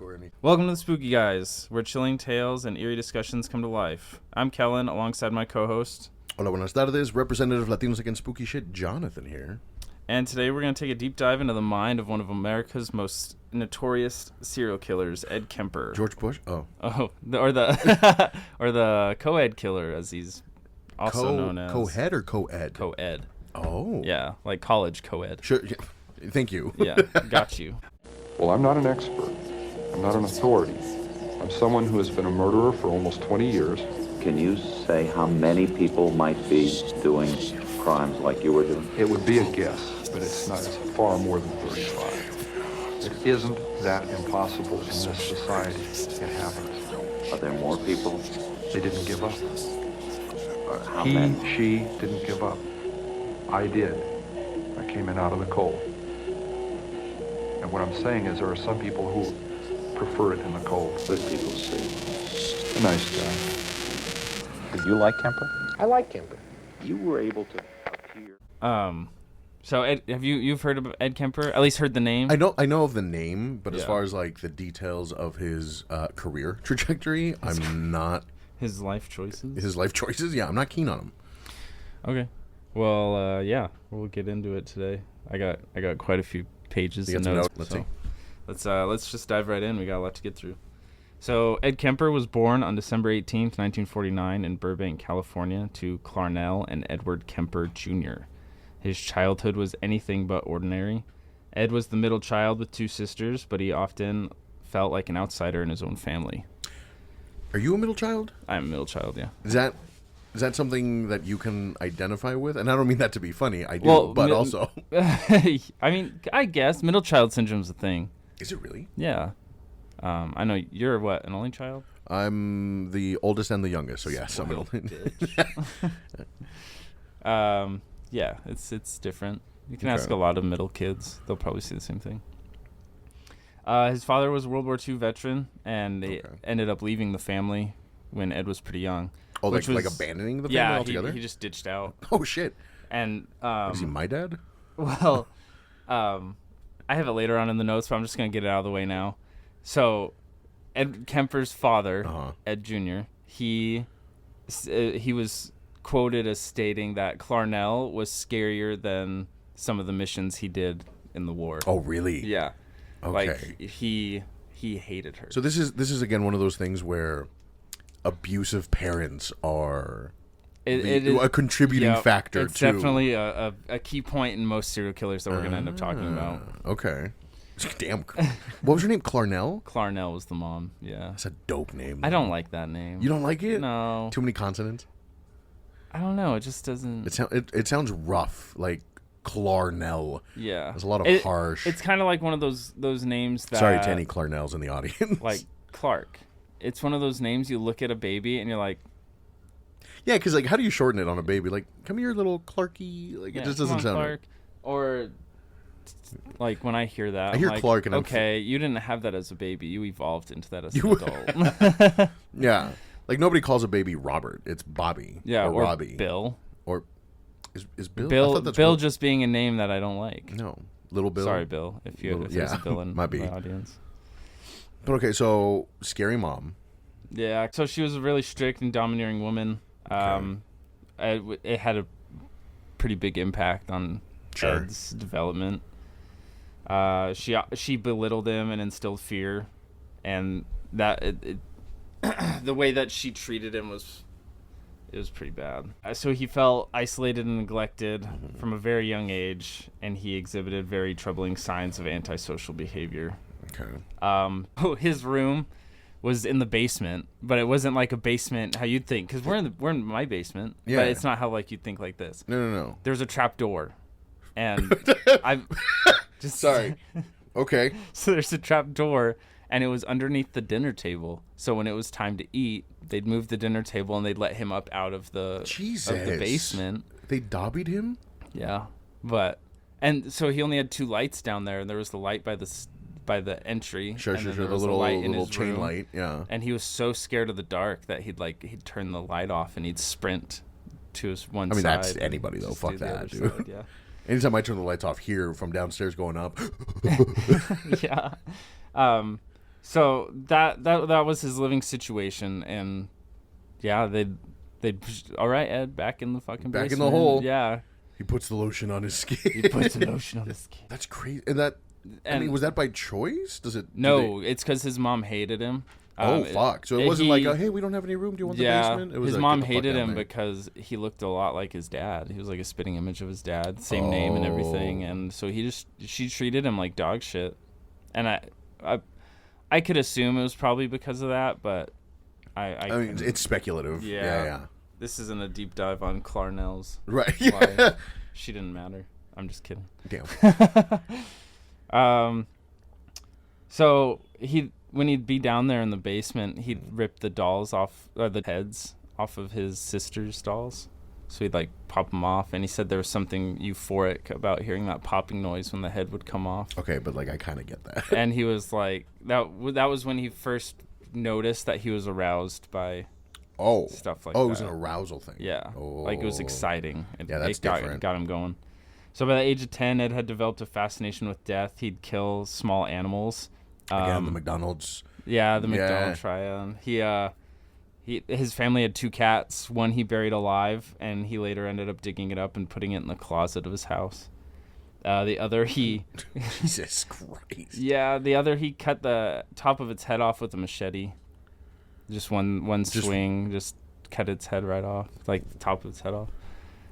or anything. Welcome to the Spooky Guys, where chilling tales and eerie discussions come to life. I'm Kellen, alongside my co-host. Hola, buenas tardes. Representative Latinos Against Spooky Shit, Jonathan here. And today we're going to take a deep dive into the mind of one of America's most notorious serial killers, Ed Kemper. George Bush? Oh. Or the co-ed killer, as he's also known as. Co-head or co-ed? Co-ed. Oh. Yeah, like college co-ed. Sure. Yeah. Thank you. Yeah, got you. Well, I'm not an expert. I'm not an authority. I'm someone who has been a murderer for almost 20 years. Can you say how many people might be doing crimes like you were doing? It would be a guess, but it's not. It's far more than 35. It isn't that impossible in this society. It happens. Are there more people? They didn't give up. How many? She didn't give up. I did. I came in out of the cold. And what I'm saying is there are some people who prefer it in the cold. Good people see. A nice guy. Did you like Kemper? I like Kemper. You were able to appear. So Ed, you've heard of Ed Kemper? At least heard the name? I know of the name, but as Yeah. far as like the details of his career trajectory, I'm not. His life choices? His life choices? Yeah, I'm not keen on him. Okay. Well, yeah, we'll get into it today. I got quite a few pages You and got some notes. notes? Let's Let's just dive right in. We got a lot to get through. So Ed Kemper was born on December 18th, 1949 in Burbank, California to Clarnell and Edward Kemper Jr. His childhood was anything but ordinary. Ed was the middle child with two sisters, but he often felt like an outsider in his own family. Are you a middle child? I'm a middle child, yeah. Is that something that you can identify with? And I don't mean that to be funny. I do, but also. I mean, I guess middle child syndrome's a thing. Is it really? Yeah. I know you're what, an only child? I'm the oldest and the youngest, so yes, I'm middle. Yeah, it's different. You can Okay. ask a lot of middle kids; they'll probably say the same thing. His father was a World War II veteran, and they ended up leaving the family when Ed was pretty young. Oh, which like was, abandoning the family yeah, altogether? he just ditched out. Oh, shit. And Is he my dad? well, I have it later on in the notes, but I'm just gonna get it out of the way now. So, Ed Kemper's father, Ed Jr., he was quoted as stating that Clarnell was scarier than some of the missions he did in the war. Oh, really? Yeah. Okay. Like he hated her. So this is again one of those things where abusive parents are a contributing factor it's to. It's definitely a key point in most serial killers that we're going to end up talking about. Okay. Damn. What was your name? Clarnell? Clarnell was the mom, yeah. That's a dope name. I don't like that name. You don't like it? No. Too many consonants? I don't know. It just doesn't... It sounds rough, like Clarnell. Yeah. There's a lot of harsh... It's kind of like one of those names that... Sorry to any Clarnells in the audience. Like Clark. It's one of those names you look at a baby and you're like... Yeah, because like, how do you shorten it on a baby? Like, come here, little Clarky. Like, it just doesn't sound Clark. Right. Or... Like, when I hear that, I hear I'm like, Clark and okay, you didn't have that as a baby. You evolved into that as an adult. Yeah. Like, nobody calls a baby Robert. It's Bobby. Yeah, or Robbie. Bill. Or is Bill? I Bill, thought that's Bill what... just being a name that I don't like. No. Little Bill. Sorry, Bill, if there's a Bill in the audience. But okay, so scary mom. Yeah, so she was a really strict and domineering woman. It had a pretty big impact on Ed's development. She belittled him and instilled fear, and that the way that she treated him was pretty bad. So he felt isolated and neglected from a very young age, and he exhibited very troubling signs of antisocial behavior. Okay. His room was in the basement, but it wasn't like a basement how you'd think, because we're in my basement, but it's not how like you'd think like this. No. There's a trap door, and I'm just sorry. Okay. So there's a trap door, and it was underneath the dinner table. So when it was time to eat, they'd move the dinner table and they'd let him up out of the basement. They dobbied him? Yeah, and so he only had two lights down there, and there was the light by the entry. Sure. There The was a little light in his chain room. light. Yeah. And he was so scared of the dark that he'd turn the light off and he'd sprint to his one side. I mean, that's anybody though. Fuck that, dude. Side, yeah. Anytime I turn the lights off here from downstairs going up. Yeah. So that was his living situation, and yeah, they all right, Ed, back in the fucking back basement. in the hole. Yeah, he puts the lotion on his skin. That's crazy. And was that by choice? No, it's because his mom hated him. Fuck! So it wasn't like, hey, we don't have any room. Do you want the basement? It was his mom hated him because he looked a lot like his dad. He was like a spitting image of his dad, same name and everything, and so she treated him like dog shit. And I could assume it was probably because of that, but I mean, it's speculative. Yeah. This isn't a deep dive on Clarnell's right. life. She didn't matter. I'm just kidding. Damn. So when he'd be down there in the basement, he'd rip the dolls off, or the heads off of his sister's dolls. So he'd like pop them off, and he said there was something euphoric about hearing that popping noise when the head would come off. Okay, but like I kind of get that. And he was like, that was when he first noticed that he was aroused by stuff like that. Oh, it was an arousal thing. Yeah, like it was exciting. That's different. Got him going. So by the age of 10, Ed had developed a fascination with death. He'd kill small animals. Again, the McDonald's. Yeah, the McDonald triad. His family had 2 cats. One he buried alive, and he later ended up digging it up and putting it in the closet of his house. The other Jesus Christ. Yeah, the other he cut the top of its head off with a machete. Just one swing, just cut its head right off, like the top of its head off.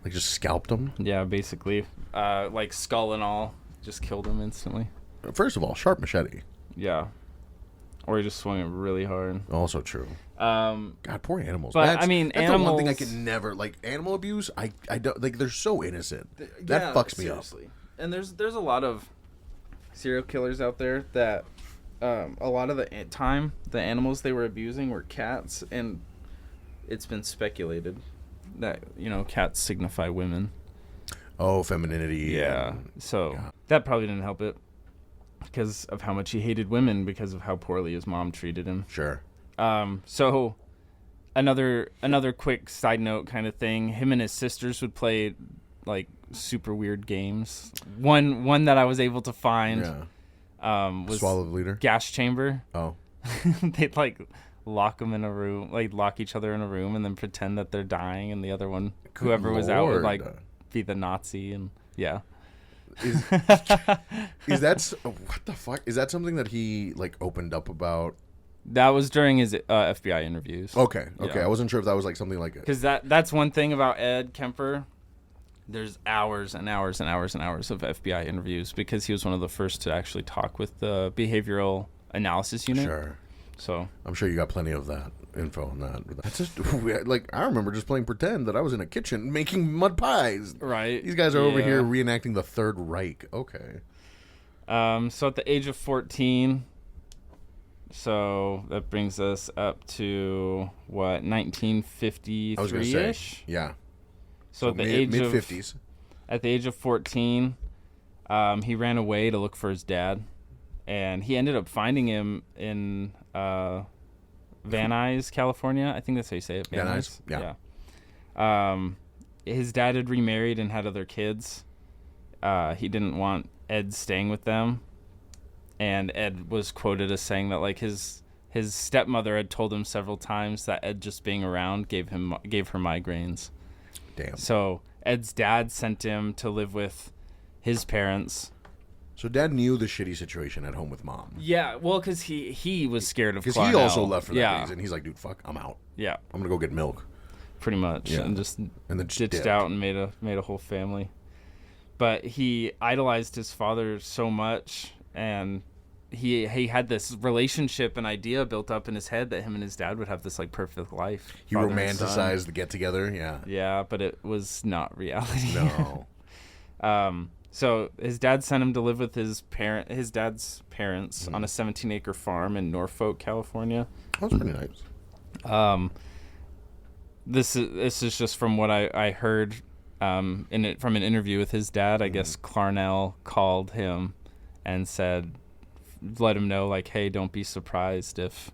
Like just scalped him? Yeah, basically. Like skull and all, just killed him instantly. First of all, sharp machete. Yeah. Or he just swung it really hard. Also true. God, poor animals. But that's animals. The one thing I can never like. Animal abuse. I don't like. They're so innocent. That fucks me up. And there's a lot of serial killers out there that a lot of the time the animals they were abusing were cats, and it's been speculated that cats signify women. Oh, femininity. Yeah. So that probably didn't help it. Because of how much he hated women, because of how poorly his mom treated him. Sure. So another quick side note kind of thing. Him and his sisters would play like super weird games. One that I was able to find was Swallow the Leader? Gas Chamber. Oh. They'd like lock them in a room, like lock each other in a room, and then pretend that they're dying, and the other one, whoever was out, would like be the Nazi, and yeah. Is that what the fuck? Is that something that he like opened up about? That was during his FBI interviews. Okay. Yeah. I wasn't sure if that was like something like it. Because that's one thing about Ed Kemper. There's hours and hours and hours and hours of FBI interviews because he was one of the first to actually talk with the behavioral analysis unit. Sure. So I'm sure you got plenty of that info on that. That's just like I remember just playing pretend that I was in a kitchen making mud pies. Right. These guys are over here reenacting the Third Reich. Okay. So at the age of 14, so that brings us up to what 1953-ish. I was gonna say, yeah. So at the age of mid-50s. At the age of 14, he ran away to look for his dad, and he ended up finding him in Van Nuys, California. I think that's how you say it. Van Nuys. Yeah. His dad had remarried and had other kids. He didn't want Ed staying with them, and Ed was quoted as saying that like his stepmother had told him several times that Ed just being around gave her migraines. Damn. So Ed's dad sent him to live with his parents. So Dad knew the shitty situation at home with Mom. Yeah, well, because he was scared of Clarnell. Because he also left for that reason. He's like, dude, fuck, I'm out. Yeah. I'm going to go get milk. Pretty much. Yeah. And then ditched dipped out and made a whole family. But he idolized his father so much, and he had this relationship and idea built up in his head that him and his dad would have this like perfect life. He romanticized the get together, yeah. Yeah, but it was not reality. No. So his dad sent him to live with his dad's parents on a 17-acre farm in Norfolk, California. That's pretty nice. This is just from what I heard from an interview with his dad. I guess Clarnell called him and let him know, like, hey, don't be surprised if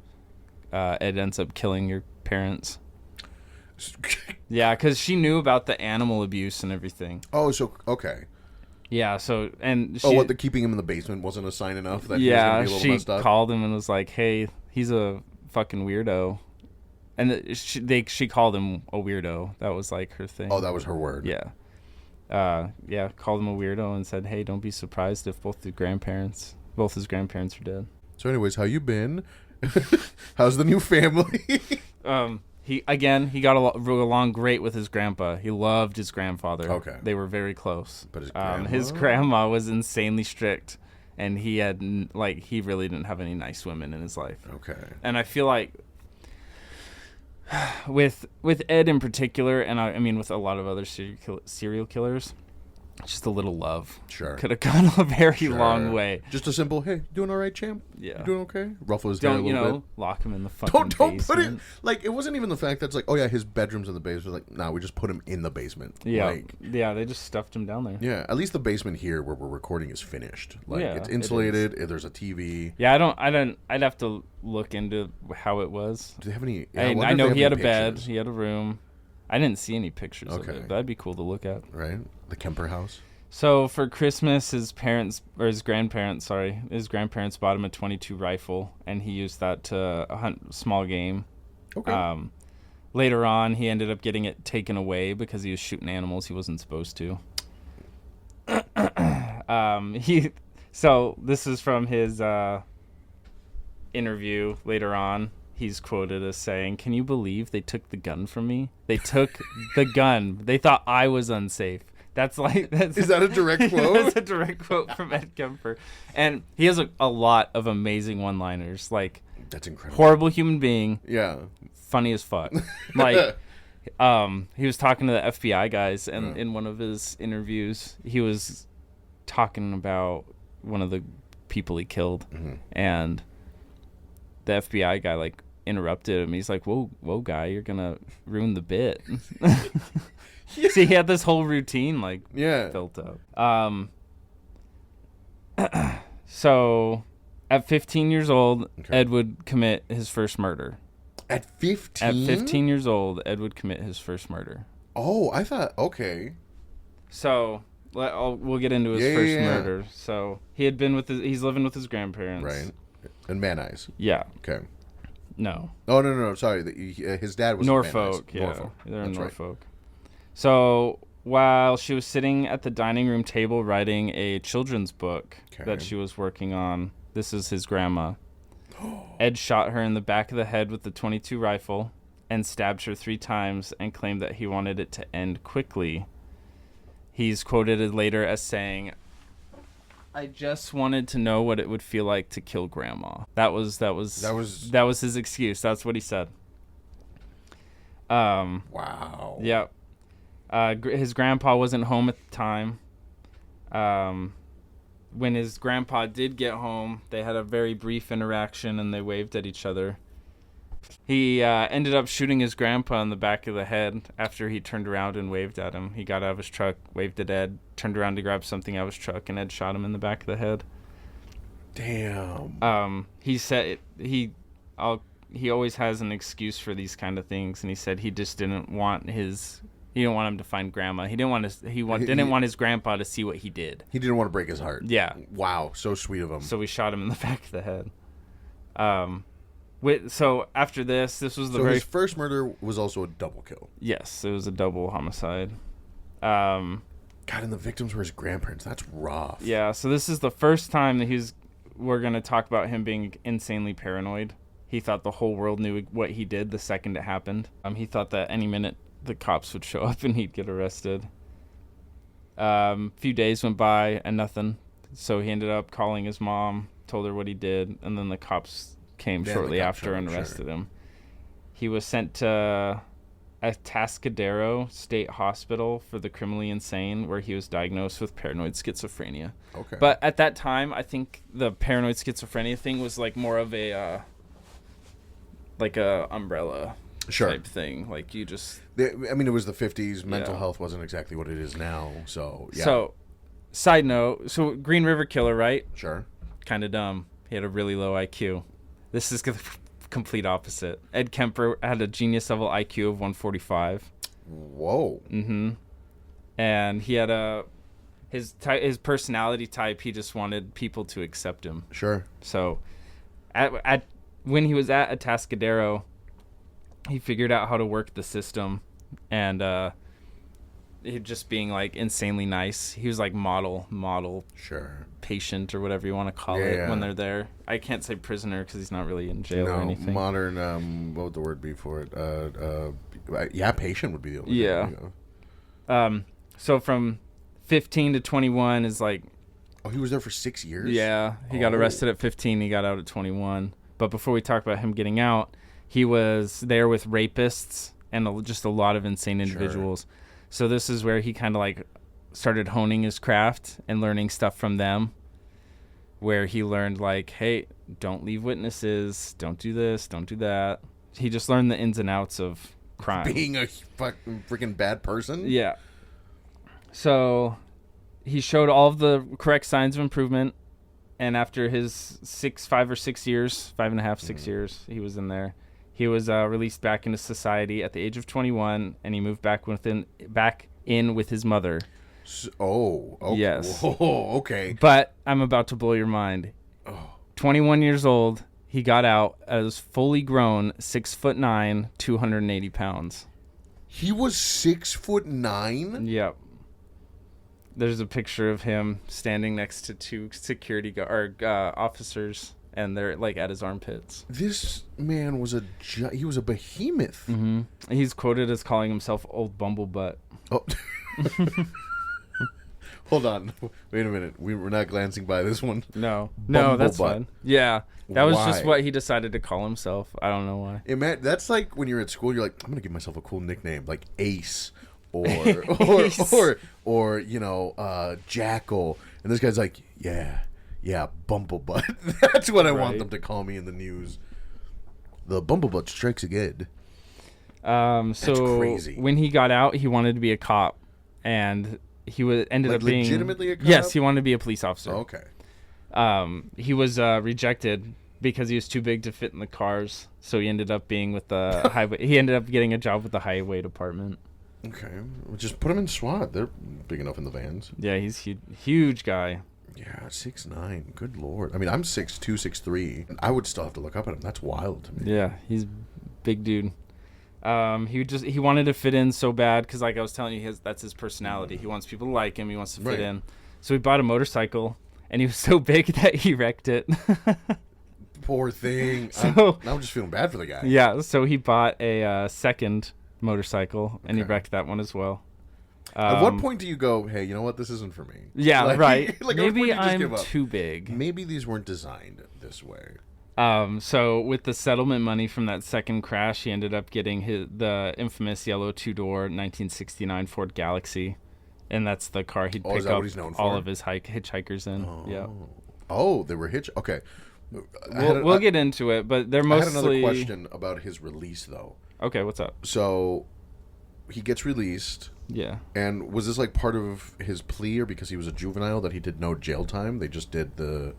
Ed ends up killing your parents. Yeah, because she knew about the animal abuse and everything. Oh, so, okay. Yeah, so, and she... what, the keeping him in the basement wasn't a sign enough that he was going to be a little messed up? She called him and was like, hey, he's a fucking weirdo. And she called him a weirdo. That was like her thing. Oh, that was her word. Yeah. Called him a weirdo and said, hey, don't be surprised if both his grandparents are dead. So anyways, how you been? How's the new family? He got along great with his grandpa. He loved his grandfather. Okay. They were very close. But his grandma was insanely strict, and he had he really didn't have any nice women in his life. Okay. And I feel like with Ed in particular, and I mean with a lot of other serial killers, just a little love. Sure. Could have gone a very long way. Just a simple, hey, doing all right, champ? Yeah. You doing okay? Ruffle his hair a little bit. Lock him in the fucking Don't basement. put it, like, it wasn't even the fact that's like, oh yeah, his bedroom's in the basement. Like, nah, we just put him in the basement. Yeah. They just stuffed him down there. Yeah, at least the basement here where we're recording is finished. Like, Yeah, it's insulated, there's a TV. Yeah, I'd have to look into how it was. Do they have any... I know he had a bed, he had a room. I didn't see any pictures of it, but that'd be cool to look at. Right? The Kemper house. So for Christmas, his grandparents bought him a .22 rifle, and he used that to hunt small game. Okay. Later on, he ended up getting it taken away because he was shooting animals he wasn't supposed to. So this is from his interview later on. He's quoted as saying, "Can you believe they took the gun from me? They took the gun. They thought I was unsafe." Is that a direct quote? That's a direct quote from Ed Kemper. And he has a lot of amazing one-liners. Like, that's incredible. Horrible human being. Yeah. Funny as fuck. Like, he was talking to the FBI guys, and in one of his interviews, he was talking about one of the people he killed, and the FBI guy interrupted him. He's like, "Whoa, guy, you're gonna ruin the bit." Yeah. See, he had this whole routine built up. So at 15 years old, Ed would commit his first murder. At 15? At 15 years old, Ed would commit his first murder. Oh, I thought, okay. So we'll get into his first murder. So he's living with his grandparents. Right. In Van Nuys. Yeah. Okay. No. Oh, no. Sorry. His dad was Norfolk. In Van Nuys. Yeah. They're in Norfolk. Right. So while she was sitting at the dining room table writing a children's book that she was working on, this is his grandma. Ed shot her in the back of the head with the .22 rifle and stabbed her 3 times and claimed that he wanted it to end quickly. He's quoted later as saying, "I just wanted to know what it would feel like to kill grandma." That was his excuse. That's what he said. Wow. Yeah. His grandpa wasn't home at the time. When his grandpa did get home, they had a very brief interaction and they waved at each other. He ended up shooting his grandpa in the back of the head after he turned around and waved at him. He got out of his truck, waved at Ed, turned around to grab something out of his truck, and Ed shot him in the back of the head. Damn. He said he always has an excuse for these kind of things, and he said he just didn't want him to find grandma. He didn't want his grandpa to see what he did. He didn't want to break his heart. Yeah. Wow, so sweet of him. So we shot him in the back of the head. So after this was his first murder was also a double kill. Yes, it was a double homicide. God, and the victims were his grandparents. That's rough. Yeah, so this is the first time that we're going to talk about him being insanely paranoid. He thought the whole world knew what he did the second it happened. He thought that any minute the cops would show up and he'd get arrested. Few days went by and nothing. So he ended up calling his mom, told her what he did, and then the cops came shortly after and arrested him. He was sent to Atascadero State Hospital for the criminally insane, where he was diagnosed with paranoid schizophrenia. Okay. But at that time, I think the paranoid schizophrenia thing was more of a umbrella type thing. It was the 50s. Mental health wasn't exactly what it is now. So, yeah. So, side note. So, Green River Killer, right? Sure. Kind of dumb. He had a really low IQ. This is the complete opposite. Ed Kemper had a genius level IQ of 145. Whoa. Mm-hmm. And he had his personality type, he just wanted people to accept him. Sure. So, when he was at Atascadero, he figured out how to work the system, and he just being like insanely nice. He was like model Sure. patient or whatever you want to call it when they're there. I can't say prisoner because he's not really in jail or anything. Modern. What would the word be for it? Patient would be the only thing. So from 15 to 21 is like. Oh, he was there for 6 years. Yeah, he got arrested at 15. He got out at 21. But before we talk about him getting out, he was there with rapists and just a lot of insane individuals. Sure. So this is where he kind of like started honing his craft and learning stuff from them, where he learned like, hey, don't leave witnesses, don't do this, don't do that. He just learned the ins and outs of crime. Being a fucking freaking bad person? Yeah. So he showed all of the correct signs of improvement, and after his 5 or 6 years, 5.5, 6 years, he was in there. He was released back into society at the age of 21, and he moved back in with his mother. Okay. Yes. Oh, okay. But I'm about to blow your mind. 21 years old, he got out as fully grown, 6'9", 280 pounds. He was 6'9"? Yep. There's a picture of him standing next to two security officers, and they're like at his armpits. This man was he was a behemoth. Mm-hmm. He's quoted as calling himself Old Bummblebutt. Oh. Hold on. Wait a minute. We're not glancing by this one. No, that's fine. Yeah, that was just what he decided to call himself. I don't know why. That's like when you're at school, you're like, I'm going to give myself a cool nickname, like Ace. Or Jackal, and this guy's like, yeah, Bummblebutt. That's what I want them to call me in the news. The Bummblebutt strikes again. That's crazy. When he got out, he wanted to be a cop, and he ended up being legitimately a cop. Yes, he wanted to be a police officer. Okay. He was rejected because he was too big to fit in the cars, so he ended up being with the highway. He ended up getting a job with the highway department. Okay, well, just put him in SWAT. They're big enough in the vans. Yeah, he's huge guy. Yeah, 6'9". Good lord. I mean, I'm 6'2", 6'3". I would still have to look up at him. That's wild to me. Yeah, he's big dude. He wanted to fit in so bad because, like I was telling you, that's his personality. He wants people to like him. He wants to fit in. So he bought a motorcycle, and he was so big that he wrecked it. Poor thing. Now I'm just feeling bad for the guy. Yeah, so he bought a second motorcycle, and he wrecked that one as well. At what point do you go, hey, you know what, this isn't for me? Yeah, right. Like, maybe I'm too big. Maybe these weren't designed this way. So with the settlement money from that second crash, he ended up getting the infamous yellow two-door 1969 Ford Galaxy, and that's the car he'd pick up all of his hitchhikers in. Yeah. Oh, they were Okay. We'll get into it, but they're mostly... I had another question about his release, though. Okay, what's up? So, he gets released. Yeah. And was this like part of his plea, or because he was a juvenile that he did no jail time? They just did the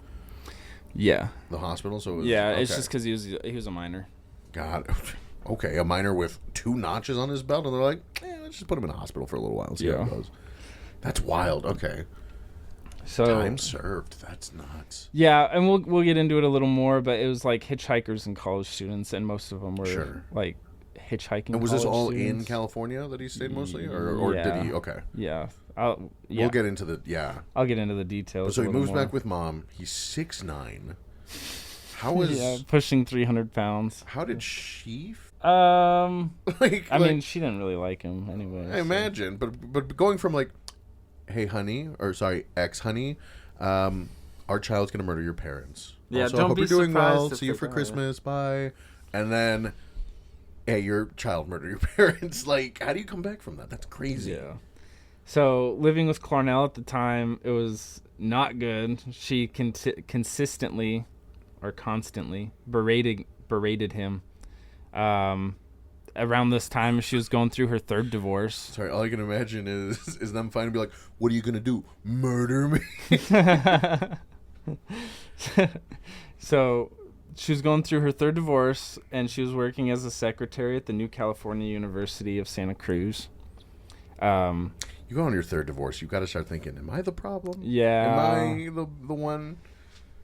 hospital. So it was, it's just because he was a minor. God, okay, a minor with 2 notches on his belt, and they're like, let's just put him in a hospital for a little while. See how it goes. That's wild. Okay. So time served. That's nuts. Yeah, and we'll get into it a little more, but it was like hitchhikers and college students, and most of them were like hitchhiking. And was this all students. in California that he stayed mostly, or did he? Okay. Yeah. We'll get into I'll get into the details. So he moves back with mom. He's 6'9". How was pushing 300 pounds? How did she? I mean, she didn't really like him anyway. I imagine, but going from like, hey honey, or sorry, ex honey, our child's gonna murder your parents. Yeah, also, don't I hope be you're doing well. surprised See you for Christmas. Bye. And then, hey, your child murdered your parents. Like, how do you come back from that? That's crazy. Yeah. So living with Clarnell at the time, it was not good. She consistently or constantly berated him. Around this time, she was going through her 3rd divorce. Sorry, all I can imagine is them finally be like, "What are you gonna do? Murder me?" So she was going through her 3rd divorce, and she was working as a secretary at the New California University of Santa Cruz. You go on your third divorce, you've got to start thinking, am I the problem? Yeah. Am I the one?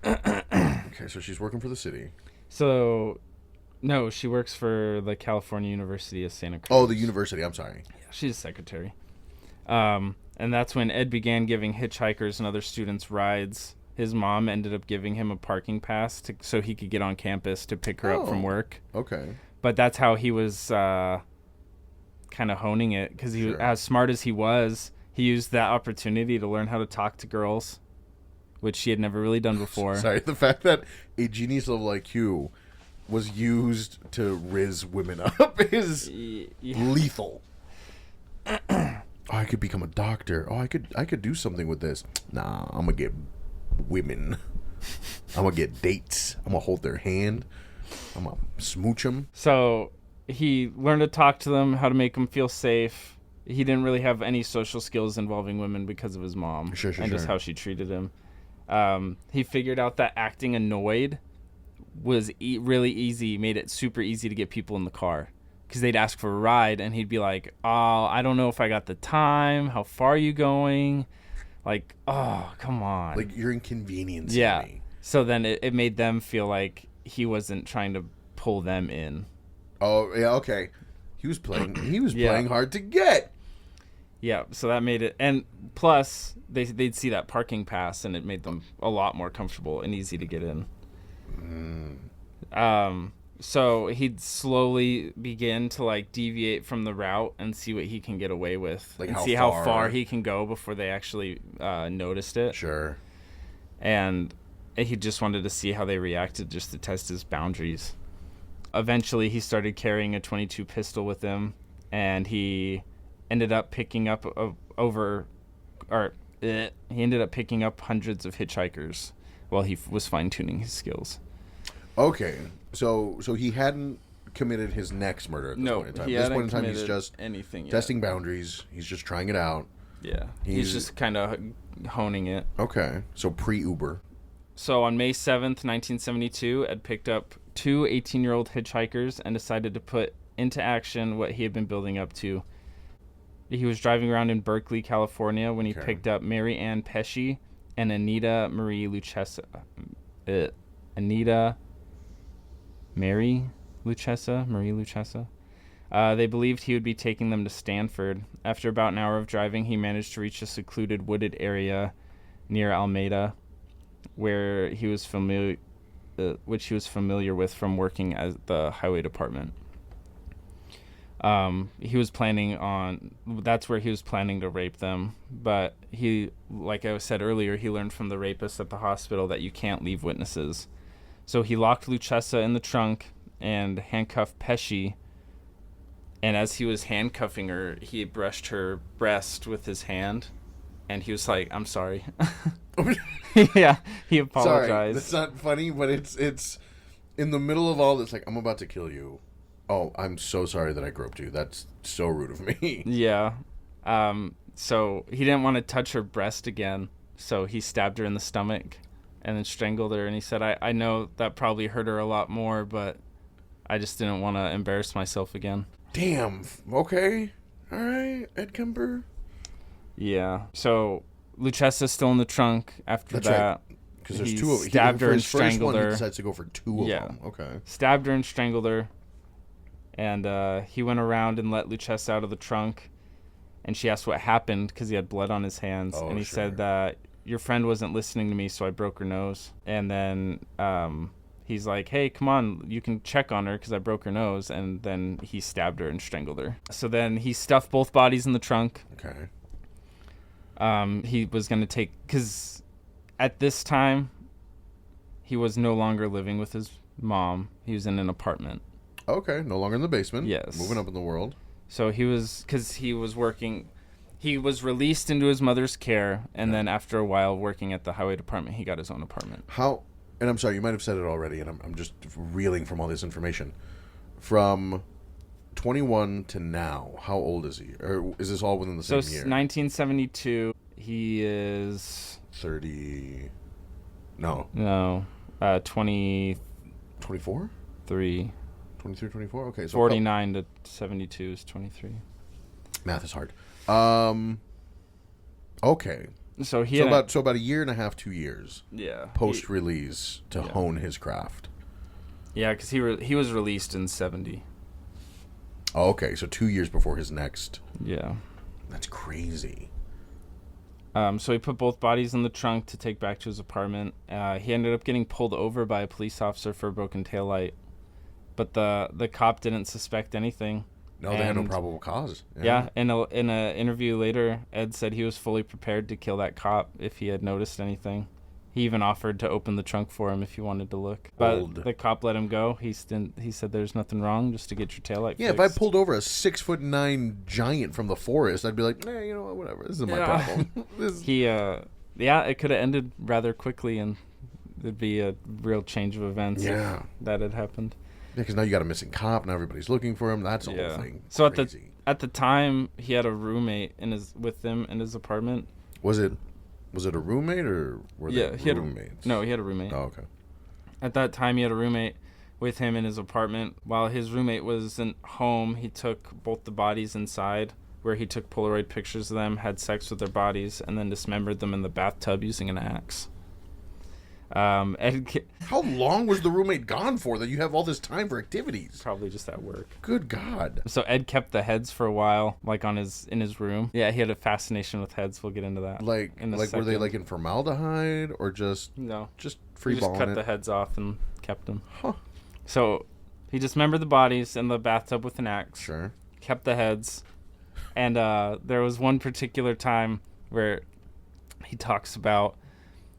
Okay, so she's working for the city. So, no, she works for the California University of Santa Cruz. Oh, the university. I'm sorry. Yeah, she's a secretary. And that's when Ed began giving hitchhikers and other students rides. His mom ended up giving him a parking pass so he could get on campus to pick her up from work. Okay. But that's how he was kind of honing it, because he, as smart as he was, he used that opportunity to learn how to talk to girls, which she had never really done before. Sorry, the fact that a genius level IQ was used to riz women up is lethal. I could become a doctor. I could do something with this. Nah, I'm gonna get women. I'm gonna get dates. I'm gonna hold their hand. I'm gonna smooch them. So he learned to talk to them, how to make them feel safe. He didn't really have any social skills involving women because of his mom just how she treated him. He figured out that acting annoyed was really easy, made it super easy to get people in the car, because they'd ask for a ride and he'd be like, oh, I don't know if I got the time. How far are you going? Like, oh, come on. Like, you're inconveniencing me. So then it made them feel like he wasn't trying to pull them in. Oh, yeah, okay. He was playing playing hard to get. Yeah, so that made it, and plus they'd see that parking pass and it made them a lot more comfortable and easy to get in. So he'd slowly begin to like deviate from the route and see what he can get away with, like, and how see far, how far he can go before they actually noticed it. Sure. And he just wanted to see how they reacted, just to test his boundaries. Eventually, he started carrying a .22 pistol with him, and he ended up picking up hundreds of hitchhikers while he was fine-tuning his skills. Okay, so he hadn't committed his next murder at this point in time. At this point in time, he's just testing boundaries. He's just trying it out. Yeah, he's just kind of honing it. Okay, so pre-Uber. So on May 7th, 1972, Ed picked up two 18-year-old hitchhikers and decided to put into action what he had been building up to. He was driving around in Berkeley, California, when he picked up Mary Ann Pesci and Anita Marie Luchessa. Marie Luchessa. They believed he would be taking them to Stanford. After about an hour of driving, he managed to reach a secluded wooded area near Alameda, where he was which he was familiar with from working at the highway department. That's where he was planning to rape them, but he, like I said earlier, he learned from the rapist at the hospital that you can't leave witnesses. So he locked Luchessa in the trunk and handcuffed Pesci, and as he was handcuffing her, he brushed her breast with his hand, and he was like, I'm sorry. Yeah, he apologized. Sorry, that's not funny, but it's in the middle of all this, like, I'm about to kill you. Oh, I'm so sorry that I groped you. That's so rude of me. Yeah. So he didn't want to touch her breast again, so he stabbed her in the stomach and then strangled her. And he said, I know that probably hurt her a lot more, but I just didn't want to embarrass myself again. Damn. Okay. All right, Ed Kemper. Yeah. So Luchessa's still in the trunk after That's that. Right. Because there's two of them. Stabbed her and strangled her. He decides to go for two of them. Okay. Stabbed her and strangled her. And he went around and let Luchessa out of the trunk. And she asked what happened because he had blood on his hands. And he said that your friend wasn't listening to me, so I broke her nose. And then he's like, hey, come on, you can check on her because I broke her nose. And then he stabbed her and strangled her. So then he stuffed both bodies in the trunk. Okay. He was going to take... Because at this time, he was no longer living with his mom. He was in an apartment. Okay, no longer in the basement. Yes. Moving up in the world. So he was... Because he was working... He was released into his mother's care, and then after a while working at the highway department, he got his own apartment. How... And I'm sorry, you might have said it already, and I'm just reeling from all this information. From 21 to now, how old is he? Or is this all within the same year? So 1972, he is... 30... No. No. 20... 24? 3. 23, 24? Okay. So 49 to 72 is 23. Math is hard. Okay. So about a year and a half, 2 years. Yeah. Post release to hone his craft. Yeah, because he was released in 1970. Oh, okay, so 2 years before his next. Yeah. That's crazy. So he put both bodies in the trunk to take back to his apartment. He ended up getting pulled over by a police officer for a broken taillight. But the cop didn't suspect anything. No, they had no probable cause. Yeah, in an interview later, Ed said he was fully prepared to kill that cop if he had noticed anything. He even offered to open the trunk for him if he wanted to look. But the cop let him go. He said there's nothing wrong, just to get your taillight fixed. If I pulled over a 6'9" giant from the forest, I'd be like, you know what, whatever. This isn't my problem. It could have ended rather quickly, and there'd be a real change of events if that had happened. Yeah, because now you got a missing cop, now everybody's looking for him. That's the whole thing. So at the time, he had a roommate with him in his apartment. Was it a roommate or were they roommates? He had a roommate. Oh, okay. At that time, he had a roommate with him in his apartment. While his roommate was home, he took both the bodies inside, where he took Polaroid pictures of them, had sex with their bodies, and then dismembered them in the bathtub using an axe. How long was the roommate gone for that you have all this time for activities? Probably just at work. Good God. So Ed kept the heads for a while, like in his room. Yeah, he had a fascination with heads. We'll get into that. Were they like in formaldehyde or just free balling? Just cut the heads off and kept them. Huh. So he dismembered the bodies in the bathtub with an axe. Sure. Kept the heads. And there was one particular time where he talks about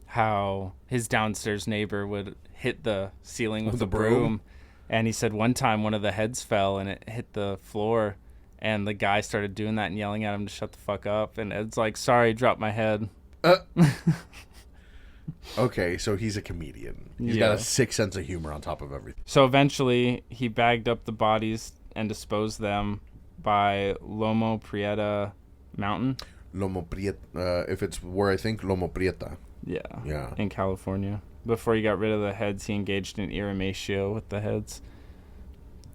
how his downstairs neighbor would hit the ceiling with a broom. And he said one time one of the heads fell and it hit the floor, and the guy started doing that and yelling at him to shut the fuck up. And Ed's like, sorry, dropped my head. Okay, so he's a comedian. He's got a sick sense of humor on top of everything. So eventually he bagged up the bodies and disposed them by Lomo Prieta Mountain. Lomo Prieta, if it's where I think, Lomo Prieta. Yeah. In California. Before he got rid of the heads, he engaged in iramatio with the heads.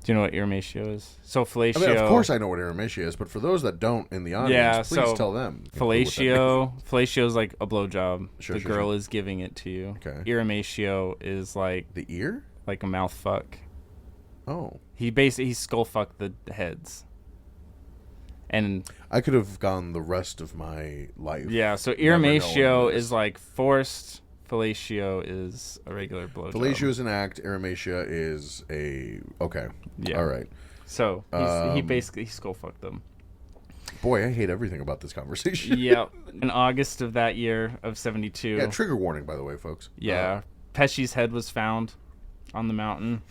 Do you know what iramatio is? So fellatio. I mean, of course I know what iramatio is, but for those that don't in the audience, please tell them. Fellatio is like a blowjob. Sure, girl is giving it to you. Okay. Iramatio is like the ear, like a mouth fuck. Oh. He skull fucked the heads. And I could have gone the rest of my life. Yeah, so iramatio is like forced. Fellatio is a regular blowjob. Fellatio is an act. Iramatio is a... Okay. Yeah. All right. So he basically skull fucked them. Boy, I hate everything about this conversation. Yep. In August of that year of 1972. Yeah, trigger warning, by the way, folks. Yeah. Pesci's head was found on the mountain.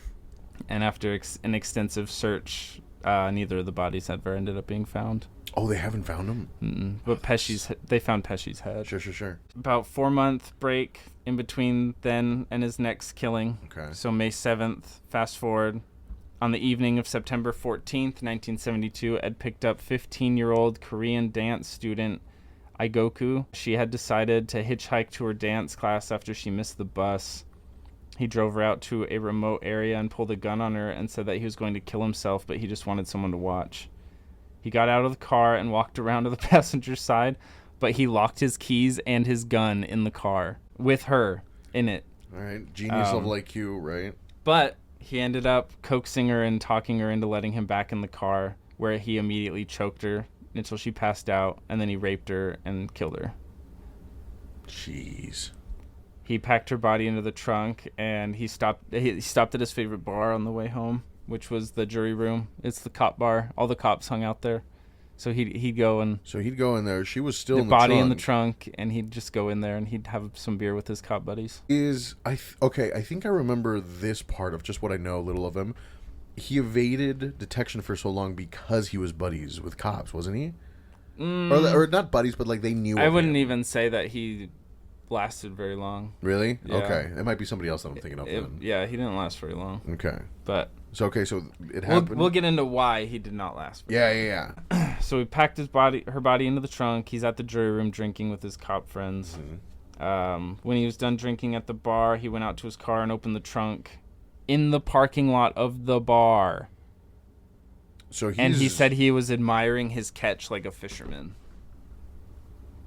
And after an extensive search, neither of the bodies ever ended up being found. Oh, they haven't found him? Mm-mm. But they found Pesci's head. Sure. About 4-month break in between then and his next killing. Okay. So May 7th, fast forward. On the evening of September 14th, 1972, Ed picked up 15-year-old Korean dance student Aigoku. She had decided to hitchhike to her dance class after she missed the bus. He drove her out to a remote area and pulled a gun on her and said that he was going to kill himself, but he just wanted someone to watch. He got out of the car and walked around to the passenger side, but he locked his keys and his gun in the car with her in it. All right. Genius level IQ, right? But he ended up coaxing her and talking her into letting him back in the car, where he immediately choked her until she passed out, and then he raped her and killed her. Jeez. He packed her body into the trunk, and he stopped at his favorite bar on the way home, which was the jury room. It's the cop bar. All the cops hung out there. So he'd go in there. She was still in the body trunk. in the trunk, and he'd just go in there and he'd have some beer with his cop buddies. I think I remember this part of just what I know a little of him. He evaded detection for so long because he was buddies with cops, wasn't he? Or not buddies, but like they knew. I wouldn't even say that he lasted very long. Really? Yeah. Okay. It might be somebody else that I'm thinking of then. Yeah, he didn't last very long. Okay. But so it happened. We'll get into why he did not last. Yeah. So he packed her body into the trunk. He's at the jury room drinking with his cop friends. Mm-hmm. When he was done drinking at the bar, he went out to his car and opened the trunk in the parking lot of the bar. And he said he was admiring his catch like a fisherman.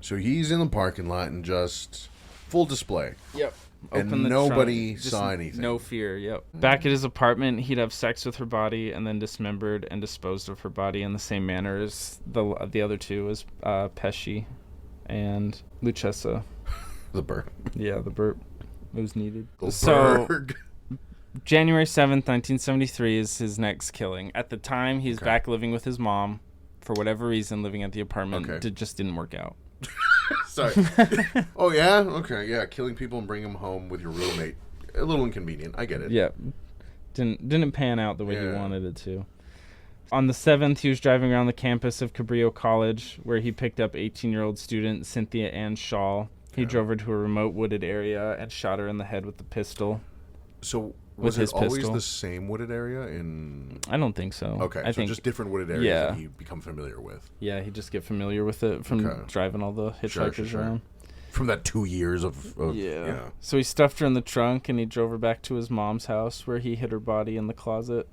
So he's in the parking lot and just full display. Yep. And nobody saw anything. No fear, yep. Back at his apartment, he'd have sex with her body and then dismembered and disposed of her body in the same manner as the other two, as Pesci and Lucchesa. The burp. Yeah, the burp. It was needed. January 7th, 1973 is his next killing. At the time, he's back living with his mom. For whatever reason, living at the apartment. It just didn't work out. Sorry. Oh, yeah? Okay, yeah. Killing people and bringing them home with your roommate. A little inconvenient. I get it. Yeah. Didn't pan out the way he wanted it to. On the 7th, he was driving around the campus of Cabrillo College, where he picked up 18-year-old student Cynthia Ann Shaw. He drove her to a remote wooded area and shot her in the head with the pistol. So was it always the same wooded area in... I don't think so. Okay, I think just different wooded areas that he become familiar with. Yeah, he just get familiar with it from driving all the hitchhikers around. From that 2 years of yeah. So he stuffed her in the trunk and he drove her back to his mom's house where he hid her body in the closet.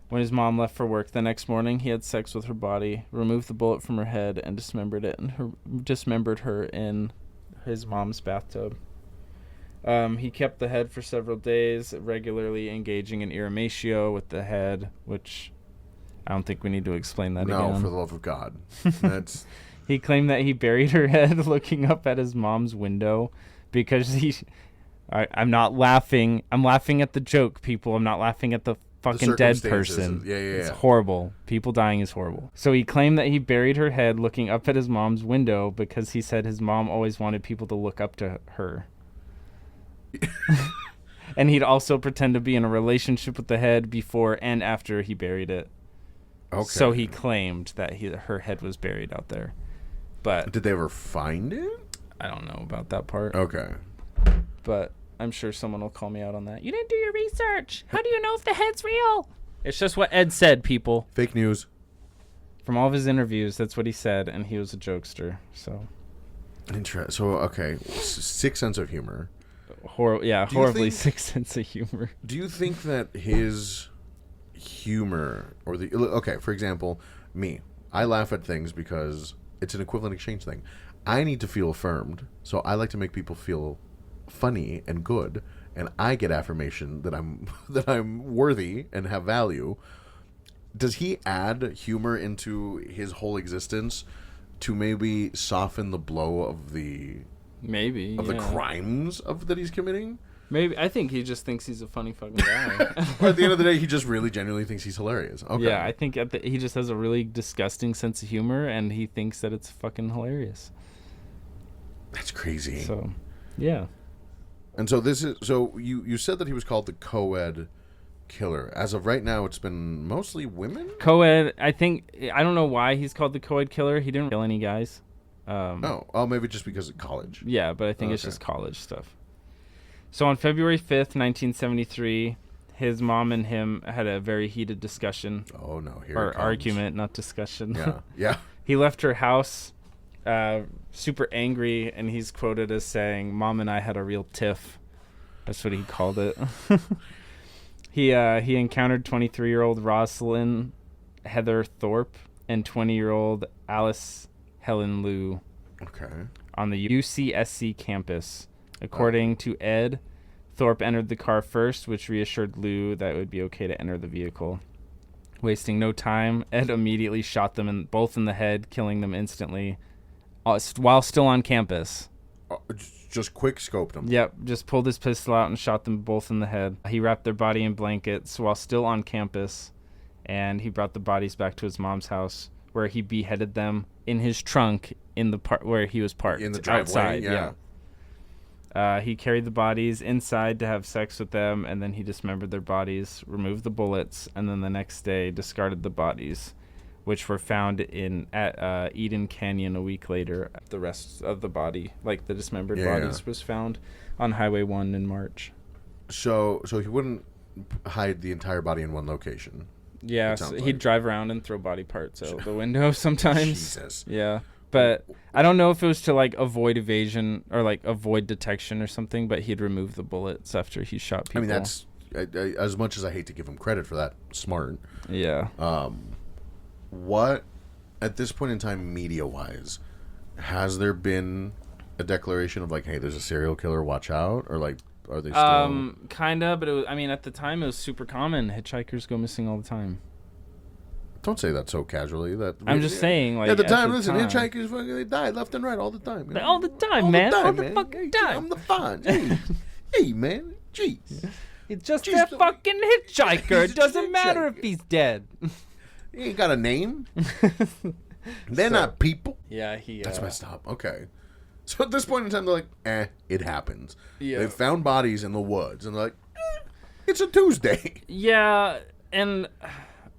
When his mom left for work the next morning, he had sex with her body, removed the bullet from her head, and dismembered her in his mom's bathtub. He kept the head for several days, regularly engaging in iramatio with the head, which I don't think we need to explain that again. No, for the love of God. That's... He claimed that he buried her head looking up at his mom's window because I'm not laughing. I'm laughing at the joke, people. I'm not laughing at the fucking dead person. Yeah. It's horrible. People dying is horrible. So he claimed that he buried her head looking up at his mom's window because he said his mom always wanted people to look up to her. And he'd also pretend to be in a relationship with the head before and after he buried it. Okay. So he claimed that her head was buried out there. But did they ever find it? I don't know about that part. Okay. But I'm sure someone will call me out on that. You didn't do your research. How do you know if the head's real? It's just what Ed said, people. Fake news. From all of his interviews, that's what he said, and he was a jokester. So. So okay, sick sense of humor. Horribly sick sense of humor. Do you think that his humor for example, I laugh at things because it's an equivalent exchange thing. I need to feel affirmed, so I like to make people feel funny and good, and I get affirmation that I'm worthy and have value. Does he add humor into his whole existence to maybe soften the blow of the crimes that he's committing? Maybe. I think he just thinks he's a funny fucking guy. Or at the end of the day, he just really genuinely thinks he's hilarious. Okay. Yeah, I think he just has a really disgusting sense of humor, and he thinks that it's fucking hilarious. That's crazy. So, yeah. And so you said that he was called the co-ed killer. As of right now, it's been mostly women? Co-ed, I don't know why he's called the co-ed killer. He didn't kill any guys. Maybe just because of college. Yeah, but I think it's just college stuff. So on February 5th, 1973, his mom and him had a very heated discussion. Oh, no. Argument, not discussion. Yeah. He left her house super angry, and he's quoted as saying, "Mom and I had a real tiff." That's what he called it. He encountered 23-year-old Rosalind Heather Thorpe and 20-year-old Alice Helen Liu on the UCSC campus. According to Ed, Thorpe entered the car first, which reassured Liu that it would be okay to enter the vehicle. Wasting no time, Ed immediately shot them both in the head, killing them instantly, while still on campus. Just quick scoped them. Yep, just pulled his pistol out and shot them both in the head. He wrapped their body in blankets while still on campus, and he brought the bodies back to his mom's house, where he beheaded them in his trunk in the part where he was parked. In the driveway, outside, yeah. He carried the bodies inside to have sex with them, and then he dismembered their bodies, removed the bullets, and then the next day discarded the bodies, which were found at Eden Canyon a week later. The rest of the body, like the dismembered bodies, was found on Highway 1 in March. So he wouldn't hide the entire body in one location? Yeah, so he'd drive around and throw body parts out the window sometimes. Jesus. Yeah. But I don't know if it was to avoid evasion or avoid detection or something, but he'd remove the bullets after he shot people. I mean, that's as much as I hate to give him credit for that, smart. Yeah. what, at this point in time, media-wise, has there been a declaration of like, hey, there's a serial killer, watch out? Or like, are they still... Kind of, but it was, I mean, at the time, it was super common. Hitchhikers go missing all the time. Don't say that so casually. I'm just saying, like, at the time, hitchhikers, they died left and right all the time. Man. All the time, man. All the fucking time. I'm the fun. Hey, hey, man. Jeez. He's just a fucking hitchhiker. It doesn't matter if he's dead. He ain't got a name. They're not people. Yeah, That's messed up. Okay. So at this point in time, they're like, it happens. Yeah. They found bodies in the woods, and they're like, it's a Tuesday. Yeah, and